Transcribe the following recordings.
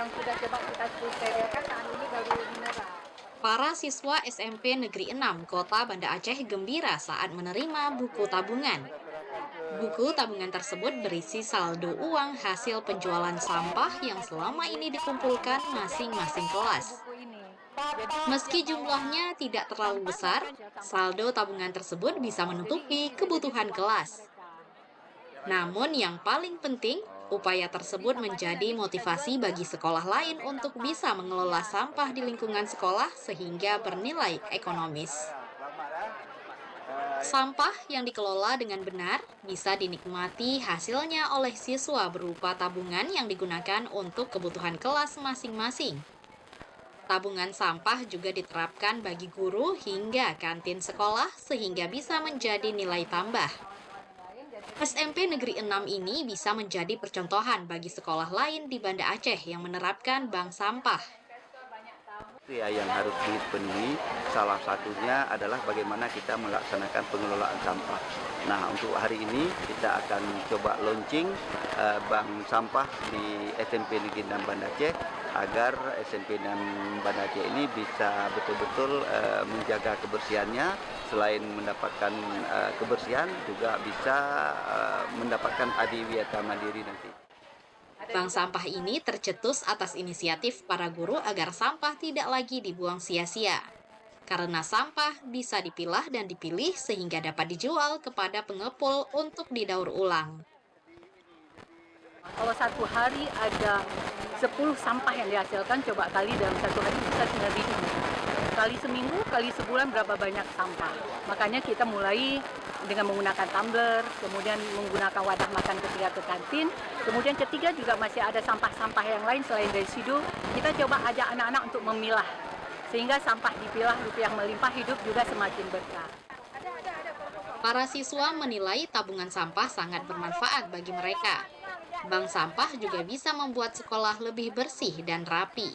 yang sudah coba kita sterilkan saat ini baru mineral. Para siswa SMP Negeri 6 Kota Banda Aceh gembira saat menerima buku tabungan. Buku tabungan tersebut berisi saldo uang hasil penjualan sampah yang selama ini dikumpulkan masing-masing kelas. Buku ini. Meski jumlahnya tidak terlalu besar, saldo tabungan tersebut bisa menutupi kebutuhan kelas. Namun yang paling penting, upaya tersebut menjadi motivasi bagi sekolah lain untuk bisa mengelola sampah di lingkungan sekolah sehingga bernilai ekonomis. Sampah yang dikelola dengan benar bisa dinikmati hasilnya oleh siswa berupa tabungan yang digunakan untuk kebutuhan kelas masing-masing. Tabungan sampah juga diterapkan bagi guru hingga kantin sekolah sehingga bisa menjadi nilai tambah. SMP Negeri 6 ini bisa menjadi percontohan bagi sekolah lain di Banda Aceh yang menerapkan bank sampah. Ya, yang harus dipenuhi salah satunya adalah bagaimana kita melaksanakan pengelolaan sampah. Nah, untuk hari ini kita akan coba launching bank sampah di SMP Negeri 6 Banda Aceh agar SMP 6 Banda Aceh ini bisa betul-betul menjaga kebersihannya. Selain mendapatkan kebersihan, juga bisa mendapatkan adiwiyata mandiri nanti. Bank sampah ini tercetus atas inisiatif para guru agar sampah tidak lagi dibuang sia-sia. Karena sampah bisa dipilah dan dipilih sehingga dapat dijual kepada pengepul untuk didaur ulang. Kalau satu hari ada 10 sampah yang dihasilkan, coba kali dalam satu hari bisa 9.000. Kali seminggu, kali sebulan berapa banyak sampah. Makanya kita mulai dengan menggunakan tumbler, kemudian menggunakan wadah makan ketika ke kantin. Kemudian ketiga juga masih ada sampah-sampah yang lain selain residu. Kita coba ajak anak-anak untuk memilah. Sehingga sampah dipilah, rupiah melimpah, hidup juga semakin berkah. Para siswa menilai tabungan sampah sangat bermanfaat bagi mereka. Bank sampah juga bisa membuat sekolah lebih bersih dan rapi.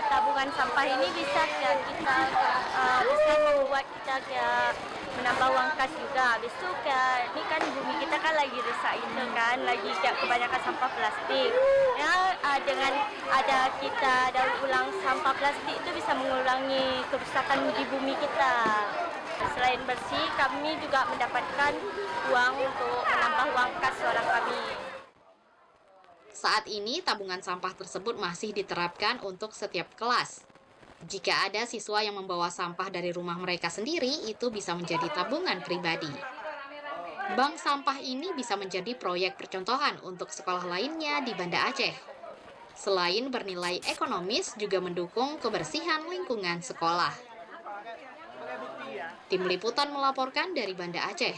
Tabungan sampah ini bisa kita bisa membuat kita menambah uang kas juga. Habis itu ini kan bumi kita kan lagi rusak itu kan, lagi kebanyakan sampah plastik. Ya, dengan ada kita daur ulang sampah plastik itu bisa mengurangi kerusakan di bumi kita. Selain bersih, kami juga mendapatkan uang untuk menambah uang kas orang kami. Saat ini, tabungan sampah tersebut masih diterapkan untuk setiap kelas. Jika ada siswa yang membawa sampah dari rumah mereka sendiri, itu bisa menjadi tabungan pribadi. Bank sampah ini bisa menjadi proyek percontohan untuk sekolah lainnya di Banda Aceh. Selain bernilai ekonomis, juga mendukung kebersihan lingkungan sekolah. Tim Liputan melaporkan dari Banda Aceh.